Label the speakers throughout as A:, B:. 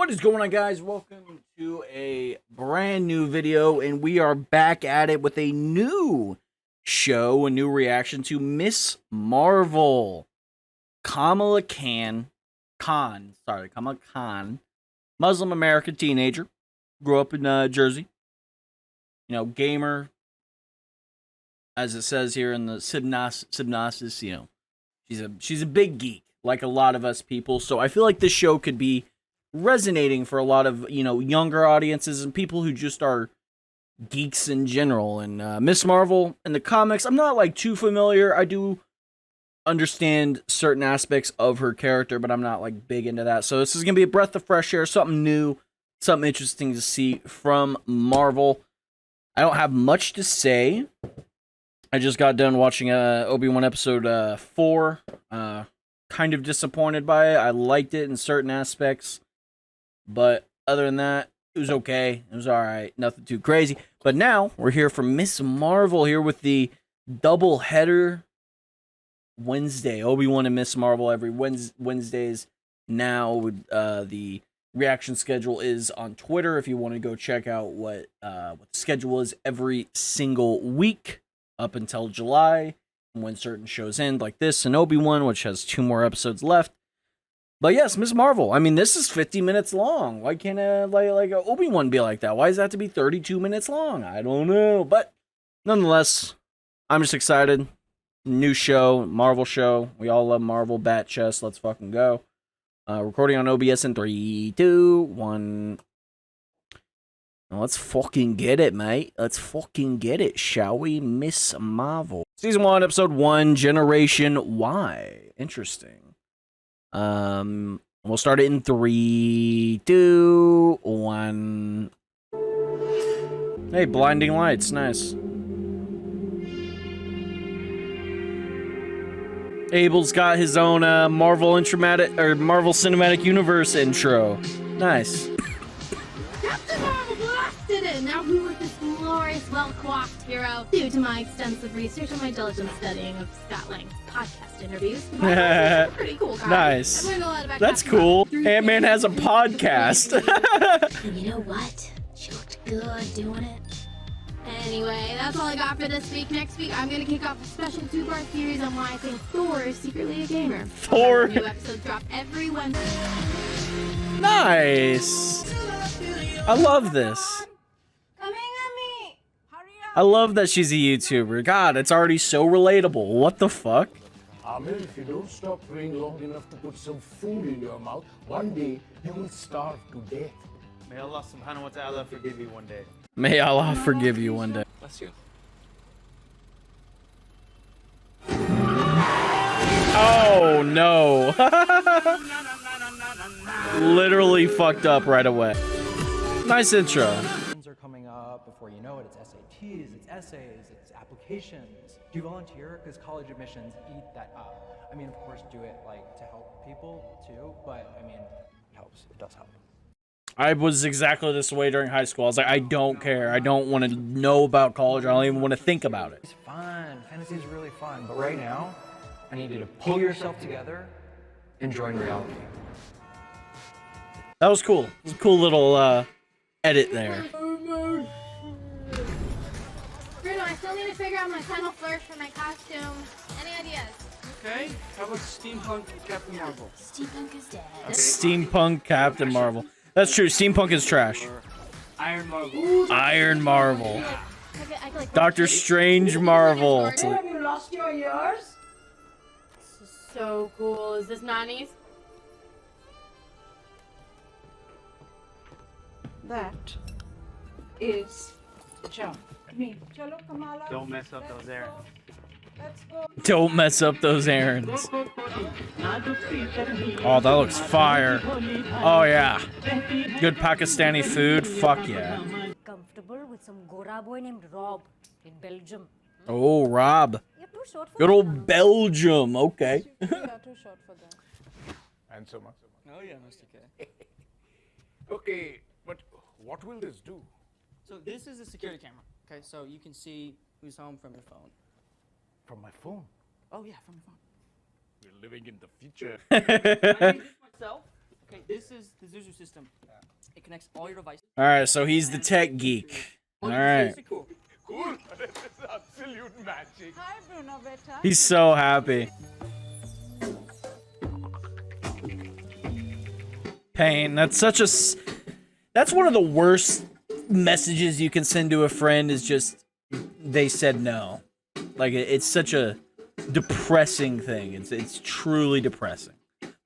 A: What is going on, guys? Welcome to a brand new video, and we are back at it with a new show, a new reaction to Miss Marvel. Kamala Khan, Muslim American teenager, grew up in Jersey. You know, gamer, as it says here in the synopsis. You know, she's a big geek, like a lot of us people. So I feel like this show could be resonating for a lot of, you know, younger audiences and people who just are geeks in general. And Miss Marvel in the comics, I'm not like too familiar. I do understand certain aspects of her character, but I'm not like big into that. So this is gonna be a breath of fresh air, something new, something interesting to see from Marvel. I don't have much to say. I just got done watching Obi-Wan episode 4. Kind of disappointed by it. I liked it in certain aspects, but other than that, it was okay. It was alright. Nothing too crazy. But now, we're here for Miss Marvel, here with the double header Wednesday. Obi-Wan and Miss Marvel every Wednesdays. Now, the reaction schedule is on Twitter if you want to go check out what the schedule is every single week up until July, when certain shows end, like this and Obi-Wan, which has 2 more episodes left. But yes, Miss Marvel. I mean, this is 50 minutes long. Why can't like Obi-Wan be like that? Why does that have to be 32 minutes long? I don't know. But nonetheless, I'm just excited. New show, Marvel show. We all love Marvel. Bat chest. Let's fucking go. Recording on OBS in 3, 2, 1. Now let's fucking get it, mate. Let's fucking get it, shall we? Miss Marvel. Season 1, Episode 1, Generation Y. Interesting. We'll start it in 3, 2, 1. Hey, blinding lights, nice. Abel's got his own Marvel Cinematic Universe intro. Nice.
B: Captain Marvel blasted it! Now who is this glorious, well-coiffed hero? Due to my extensive research and my diligent studying of Scott Lang's podcast interviews, he's a pretty cool guy.
A: Nice.
B: I've learned a lot about
A: That's
B: Captain
A: cool.
B: Marvel.
A: Ant-Man has a podcast.
B: And you know what? She looked good doing it. Anyway, that's all I got for this week. Next week, I'm gonna kick off a special 2-part series on why I think Thor is secretly a gamer.
A: Thor.
B: New episodes drop every Wednesday.
A: Nice. I love this.
B: Coming at me! Hurry up!
A: I love that she's a YouTuber. God, it's already so relatable. What the fuck?
C: Amir, if you don't stop praying long enough to put some food in your mouth, one day you will starve to death.
D: May Allah subhanahu wa ta'ala forgive you one day.
A: May Allah forgive you one day.
D: Bless you.
A: Oh no. Literally fucked up right away. Nice intro.
E: Are coming up. Before you know it, it's SATs, it's essays, it's applications. Do you volunteer? Because college admissions eat that up. I mean, of course, do it like to help people too, but I mean, it helps. It does help.
A: I was exactly this way during high school. I was like, I don't care. I don't want to know about college. I don't even want to think about it.
E: It's fun. Fantasy is really fun. But right now, I need you to pull yourself together and join reality.
A: That was cool. It was a cool little edit there.
B: Bruno, I still need to figure out my final flourish for my costume. Any ideas?
D: Okay, how about Steampunk Captain Marvel?
B: Steampunk is dead.
A: Steampunk Captain Marvel. That's true. Steampunk is trash.
D: Iron Marvel.
A: Iron Marvel.
B: I could, like,
A: Doctor Strange Marvel.
B: Have you lost your ears? This is so cool. Is this Nani's?
F: That is jump. Me. Chalo, Kamala.
D: Don't mess up those errands.
F: Let's go.
A: Don't mess up those errands. Oh, that looks fire. Oh, yeah. Good Pakistani food. Fuck yeah.
G: Comfortable with some Gora boy named Rob in Belgium.
A: Oh, Rob.
G: You're too short for
A: Good old Belgium. Okay.
F: You are too short for them.
C: And so much.
D: Oh yeah, Mr. K.
C: Okay, but what will this do?
H: So this is a security camera. Okay, so you can see who's home from your phone.
C: From my phone?
H: Oh yeah, from your phone.
C: We're living in the future.
H: I made this myself. Okay, this is the Zuzu system. connects all your devices.
A: All right, so he's the tech geek. All right.
H: Cool.
C: Cool. This is absolute magic.
F: Hi, Bruno Beta.
A: He's so happy. Pain. That's such a. That's one of the worst messages you can send to a friend. Is just they said no. Like it's such a depressing thing. It's truly depressing.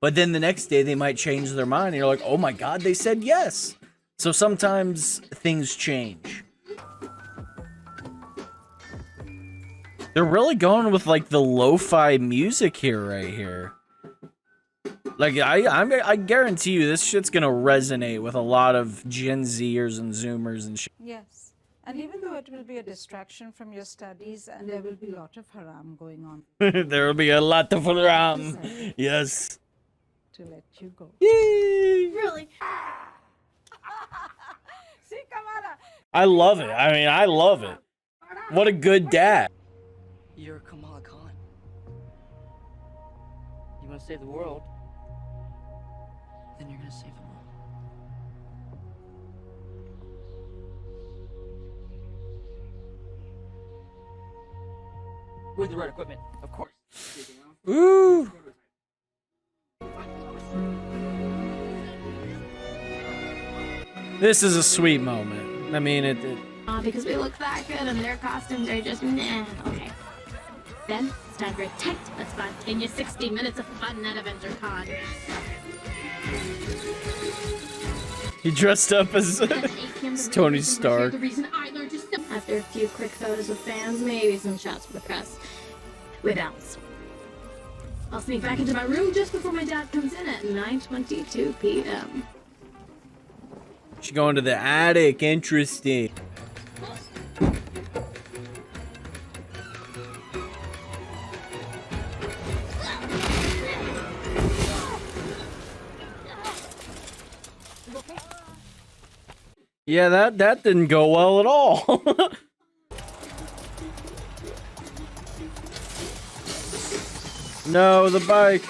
A: But then the next day they might change their mind, and you're like, oh my god, they said yes. So sometimes things change. They're really going with like the lo-fi music here, right here. Like I guarantee you, this shit's gonna resonate with a lot of Gen Zers and Zoomers and shit.
F: Yes. And even though it will be a distraction from your studies and there will be a lot of haram going on
A: There will be a lot of around. Yes.
F: to let you go.
A: Yay!
B: Really?
F: See, Kamala.
A: I love it. I mean, I love it. What a good dad.
H: You're Kamala Khan. You want to save the world? Then you're gonna save the world. With the right equipment, of course.
A: Ooh. This is a sweet moment. I mean, it
B: Because we look that good and their costumes are just nah. Okay. Then it's time for a tight but spontaneous 60 minutes of fun at Avenger Con.
A: he dressed up as
B: At 8 p.m.
A: It's
B: the
A: Tony
B: reason
A: Stark.
B: The reason I learned to sing. After a few quick photos with fans, maybe some shots for the press. We bounce. I'll sneak back into my room just before my dad comes in at 9:22 p.m.
A: She's going to the attic. Interesting. Yeah, that didn't go well at all. No, the bike.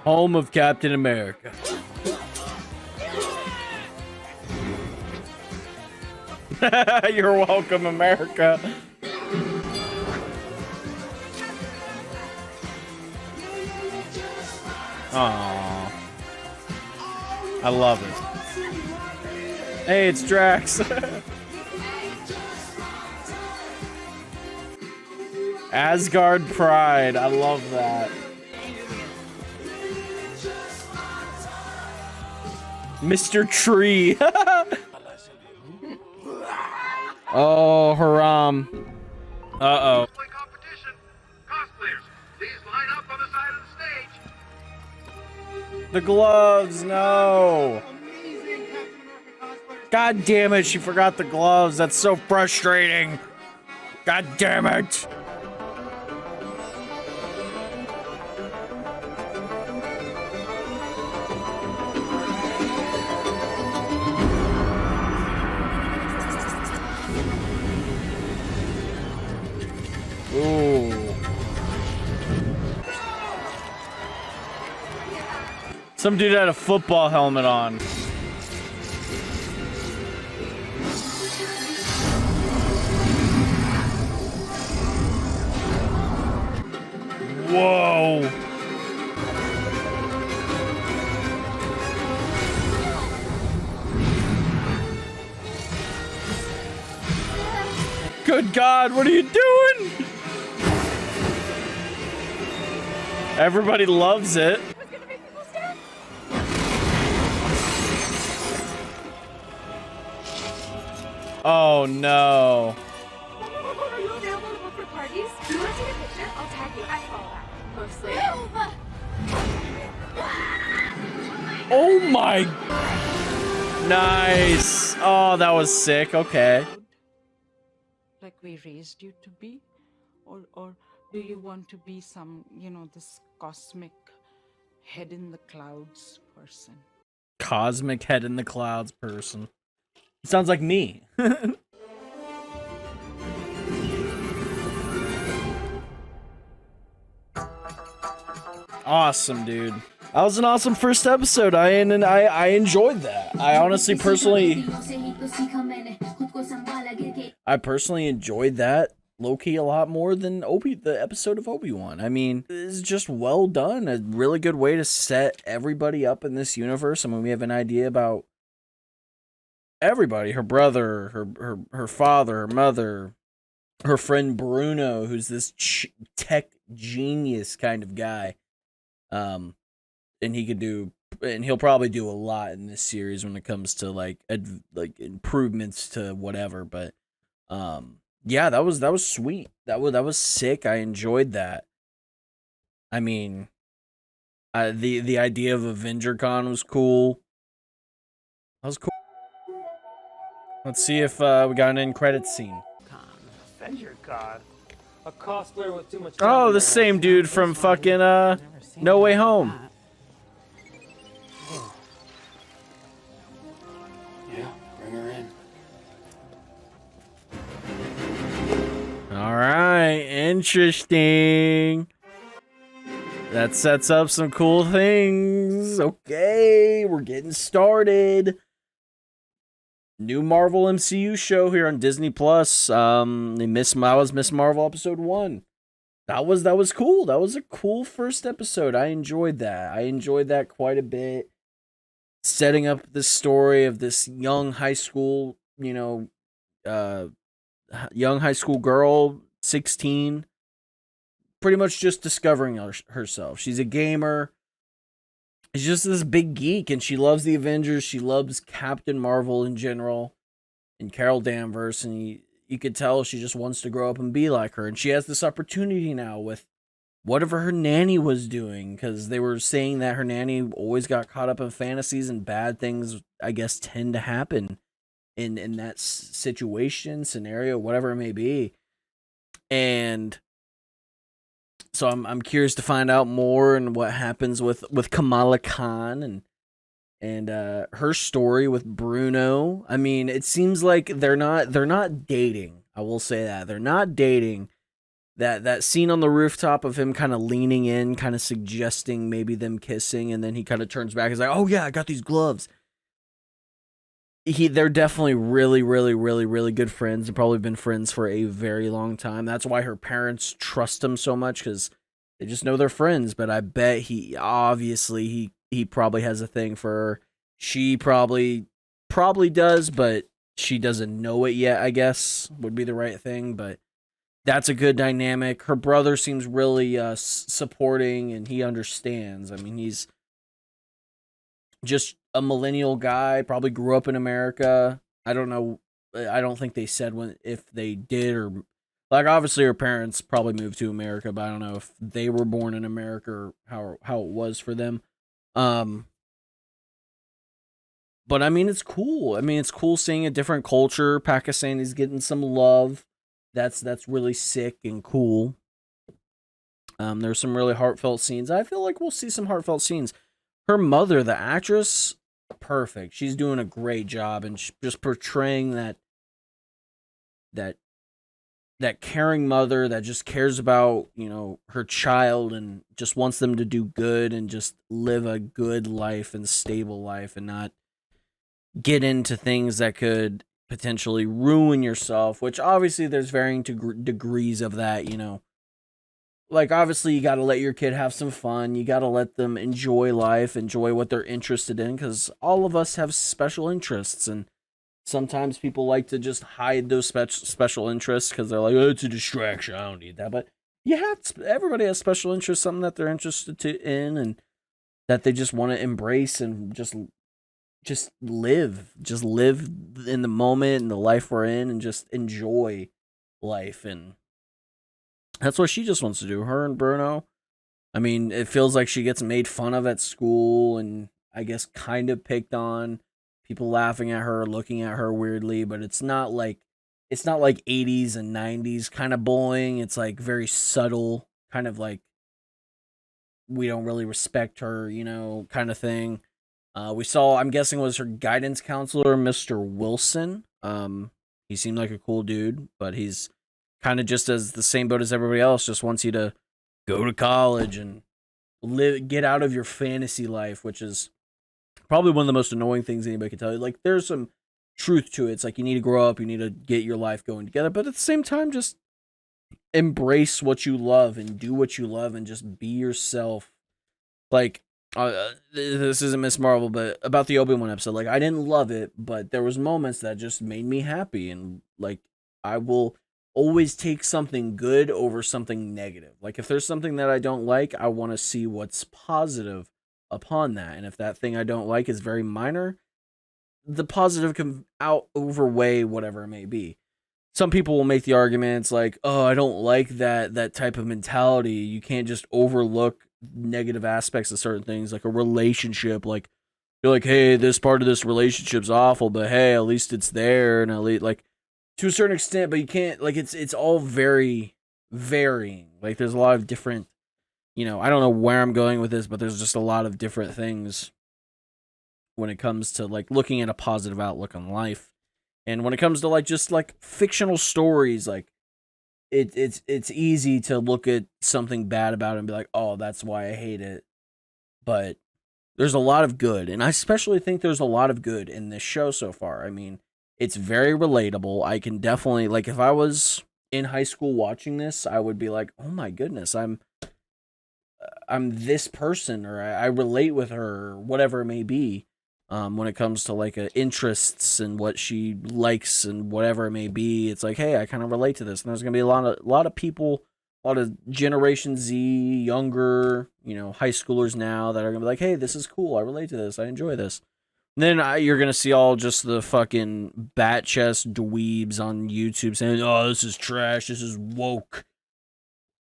A: Home of Captain America. You're welcome, America. Aww. I love it. Hey, it's Drax. Asgard Pride. I love that. Mr. Tree. Oh, Haram. Uh-oh.
C: Competition. Cosplayers, please line up on the side of the stage.
A: The gloves, no. God damn it, she forgot the gloves. That's so frustrating. God damn it. Ooh. Some dude had a football helmet on. Whoa. Good God, what are you doing? Everybody loves it. Oh no.
F: Are you available for parties? Do you want to take a picture? I'll tag you. I follow that. Mostly.
A: Oh my. Nice. Oh, that was sick. Okay.
F: Like we raised you to be? Or do you want to be some, this cosmic head in the clouds person?
A: Cosmic head in the clouds person. Sounds like me. Awesome, dude. That was an awesome first episode. I enjoyed that. I personally enjoyed that low-key a lot more than the episode of Obi-Wan. I mean, it's just well done. A really good way to set everybody up in this universe. I mean, we have an idea about everybody, her brother, her father, her mother, her friend Bruno, who's this tech genius kind of guy. And he'll probably do a lot in this series when it comes to like improvements to whatever, but yeah, that was sweet. That was sick. I enjoyed that. I mean, the idea of AvengerCon was cool. That was cool. Let's see if we got an end credits scene.
I: AvengerCon? A cosplayer with too much.
A: Oh, the same dude from fucking No Way Home.
I: Yeah, bring her in.
A: All right, interesting. That sets up some cool things. Okay, we're getting started. New Marvel MCU show here on Disney Plus. Miss Marvel episode 1. That was cool. That was a cool first episode. I enjoyed that. I enjoyed that quite a bit. Setting up the story of this young high school, young high school girl, 16, pretty much just discovering herself. She's a gamer. She's just this big geek, and she loves the Avengers. She loves Captain Marvel in general, and Carol Danvers, and you could tell she just wants to grow up and be like her. And she has this opportunity now with whatever her nanny was doing, because they were saying that her nanny always got caught up in fantasies, and bad things, I guess, tend to happen in that scenario, whatever it may be. And so I'm curious to find out more and what happens with Kamala Khan and her story with Bruno. I mean, it seems like they're not dating. I will say that they're not dating. That scene on the rooftop of him kind of leaning in, kind of suggesting maybe them kissing, and then he kind of turns back. He's like, "Oh yeah, I got these gloves." They're definitely really, really, really, really good friends. They've probably been friends for a very long time. That's why her parents trust him so much, because they just know they're friends. But I bet he probably has a thing for her. She probably does, but she doesn't know it yet, I guess, would be the right thing. But that's a good dynamic. Her brother seems really supporting, and he understands. I mean, he's just a millennial guy, probably grew up in America. I don't know. I don't think they said if they did, or like, obviously her parents probably moved to America, but I don't know if they were born in America or how it was for them. But I mean, it's cool. I mean, it's cool seeing a different culture. Pakistan is getting some love. That's really sick and cool. There's some really heartfelt scenes. I feel like we'll see some heartfelt scenes. Her mother, the actress, perfect. She's doing a great job, and just portraying that caring mother that just cares about, her child, and just wants them to do good and just live a good life and stable life, and not get into things that could potentially ruin yourself, which obviously there's varying degrees of that, Like, obviously, you got to let your kid have some fun. You got to let them enjoy life, enjoy what they're interested in, because all of us have special interests, and sometimes people like to just hide those special interests because they're like, "Oh, it's a distraction. I don't need that." But everybody has special interests, something that they're interested in, and that they just want to embrace and just live in the moment and the life we're in, and just enjoy life. And that's what she just wants to do. Her and Bruno. I mean, it feels like she gets made fun of at school, and I guess kind of picked on. People laughing at her, looking at her weirdly, but it's not like 80s and 90s kind of bullying. It's like very subtle, kind of like, we don't really respect her, kind of thing. We saw, I'm guessing, was her guidance counselor, Mr. Wilson. He seemed like a cool dude, but he's kind of just as the same boat as everybody else, just wants you to go to college and get out of your fantasy life, which is probably one of the most annoying things anybody can tell you. Like, there's some truth to it. It's like you need to grow up, you need to get your life going together, but at the same time, just embrace what you love and do what you love and just be yourself. Like, this isn't Miss Marvel, but about the Obi-Wan episode, like, I didn't love it, but there was moments that just made me happy, and like, I will always take something good over something negative. Like, if there's something that I don't like, I want to see what's positive upon that, and if that thing I don't like is very minor, the positive can overweigh whatever it may be. Some people will make the arguments like, oh, I don't like that type of mentality. You can't just overlook negative aspects of certain things, like a relationship. Like, you're like, hey, this part of this relationship's awful, but hey, at least it's there, and at least, like, to a certain extent, but you can't, like, it's all very varying. Like, there's a lot of different, I don't know where I'm going with this, but there's just a lot of different things when it comes to, like, looking at a positive outlook on life. And when it comes to, like, just, like, fictional stories, like, it's easy to look at something bad about it and be like, oh, that's why I hate it. But there's a lot of good, and I especially think there's a lot of good in this show so far. I mean, it's very relatable. I can definitely, like, if I was in high school watching this, I would be like, oh my goodness, I'm this person, or I relate with her, or whatever it may be. When it comes to, like, interests and what she likes and whatever it may be, it's like, hey, I kind of relate to this. And there's gonna be a lot of people, a lot of Generation Z, younger, high schoolers now that are gonna be like, hey, this is cool. I relate to this. I enjoy this. And then you're gonna see all just the fucking bat chest dweebs on YouTube saying, oh, this is trash. This is woke.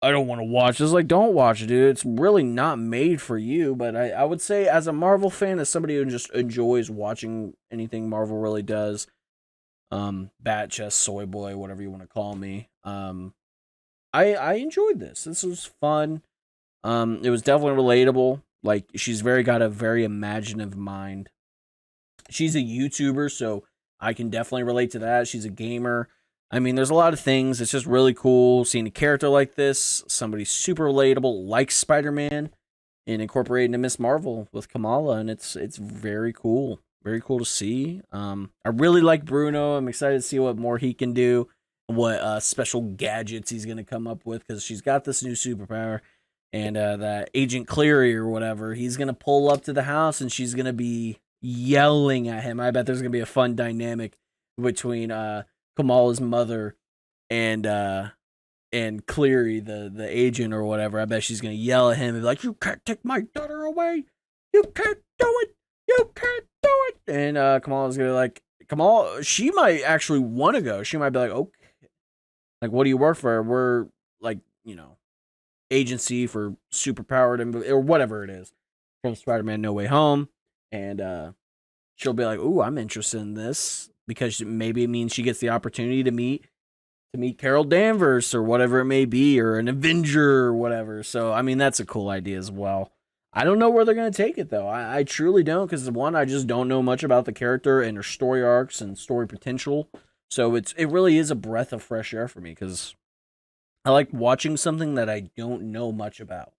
A: I don't want to watch this. Like, don't watch it, dude. It's really not made for you. But I would say, as a Marvel fan, as somebody who just enjoys watching anything Marvel really does, bat chest, soy boy, whatever you want to call me, I enjoyed this. This was fun. It was definitely relatable. Like, she's got a very imaginative mind. She's a YouTuber, so I can definitely relate to that. She's a gamer. I mean, there's a lot of things. It's just really cool seeing a character like this, somebody super relatable, like Spider-Man, and incorporated into Miss Marvel with Kamala, and it's very cool. Very cool to see. I really like Bruno. I'm excited to see what more he can do, what special gadgets he's going to come up with, because she's got this new superpower, and that Agent Cleary or whatever, he's going to pull up to the house, and she's going to be yelling at him. I bet there's going to be a fun dynamic between Kamala's mother and Cleary, the agent or whatever. I bet she's gonna yell at him and be like, "You can't take my daughter away! You can't do it! You can't do it!" And Kamala's gonna be like, Kamala, she might actually want to go. She might be like, "Okay, like, what do you work for? We're like, agency for superpowered or whatever it is from Spider-Man No Way Home," and she'll be like, "Ooh, I'm interested in this." Because maybe it means she gets the opportunity to meet Carol Danvers or whatever it may be, or an Avenger or whatever. So, I mean, that's a cool idea as well. I don't know where they're going to take it, though. I truly don't, because, one, I just don't know much about the character and her story arcs and story potential. So it really is a breath of fresh air for me, because I like watching something that I don't know much about.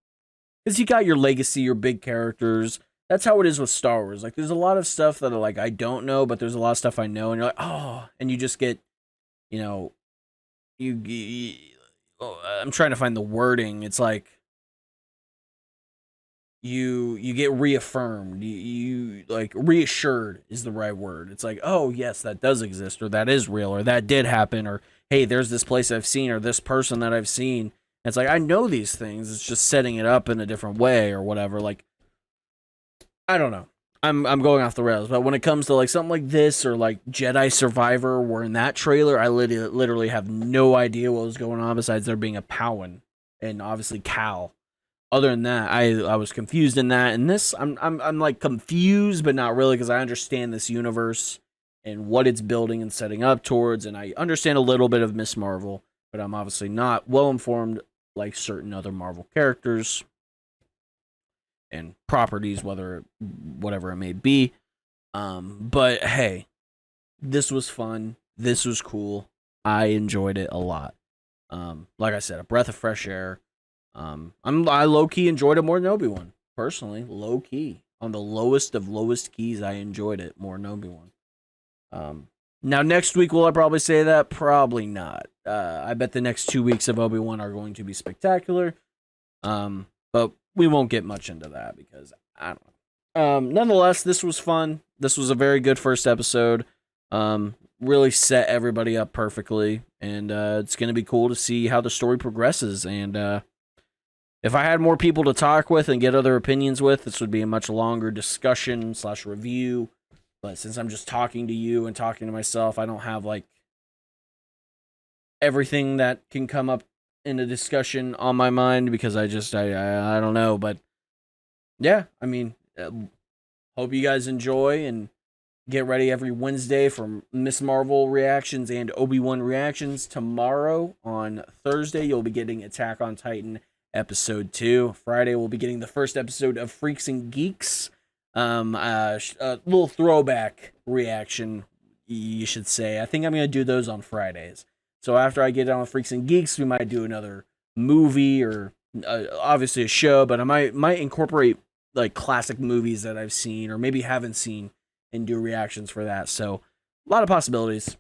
A: Because you got your legacy, your big characters. That's how it is with Star Wars. Like, there's a lot of stuff that I don't know, but there's a lot of stuff I know, and you're like, oh, and you just get, I'm trying to find the wording. It's like you get reaffirmed. You like, reassured is the right word. It's like, oh yes, that does exist, or that is real, or that did happen, or hey, there's this place I've seen, or this person that I've seen. And it's like, I know these things. It's just setting it up in a different way or whatever. Like, I don't know. I'm going off the rails, but when it comes to like something like this or like Jedi Survivor, where in that trailer I literally have no idea what was going on besides there being a Powan and obviously Cal. Other than that, I was confused in that. And this, I'm like confused, but not really, because I understand this universe and what it's building and setting up towards, and I understand a little bit of Miss Marvel, but I'm obviously not well informed like certain other Marvel characters and properties, whatever it may be. But hey, this was fun. This was cool. I enjoyed it a lot. Like I said, a breath of fresh air. I low-key enjoyed it more than Obi-Wan. personally, low key. On the lowest of lowest keys, I enjoyed it more than Obi-Wan. Now, next week, will I probably say that? Probably not. I bet the next 2 weeks of Obi-Wan are going to be spectacular. But we won't get much into that because I don't know. Nonetheless, this was fun. This was a very good first episode. Really set everybody up perfectly. And it's going to be cool to see how the story progresses. And if I had more people to talk with and get other opinions with, this would be a much longer discussion / review. But since I'm just talking to you and talking to myself, I don't have like everything that can come up in a discussion on my mind because I don't know. But yeah, I mean, hope you guys enjoy and get ready every Wednesday for Miss Marvel reactions and Obi-Wan reactions. Tomorrow on Thursday, you'll be getting Attack on Titan episode 2. Friday, we'll be getting the first episode of Freaks and Geeks. A little throwback reaction, you should say. I think I'm going to do those on Fridays. So after I get done with Freaks and Geeks, we might do another movie or obviously a show, but I might incorporate like classic movies that I've seen or maybe haven't seen and do reactions for that. So a lot of possibilities.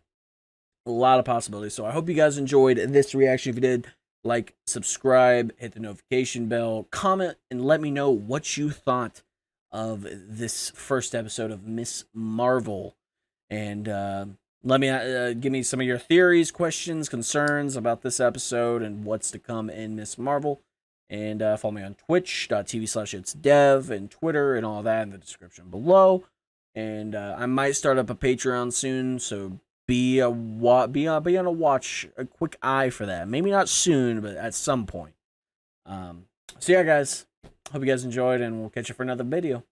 A: So I hope you guys enjoyed this reaction. If you did, like, subscribe, hit the notification bell, comment, and let me know what you thought of this first episode of Miss Marvel. And let me give me some of your theories, questions, concerns about this episode and what's to come in Miss Marvel. And follow me on twitch.tv/itsdev and Twitter and all that in the description below. And I might start up a Patreon soon, so be on a watch, a quick eye for that. Maybe not soon, but at some point. So yeah, guys, hope you guys enjoyed, and we'll catch you for another video.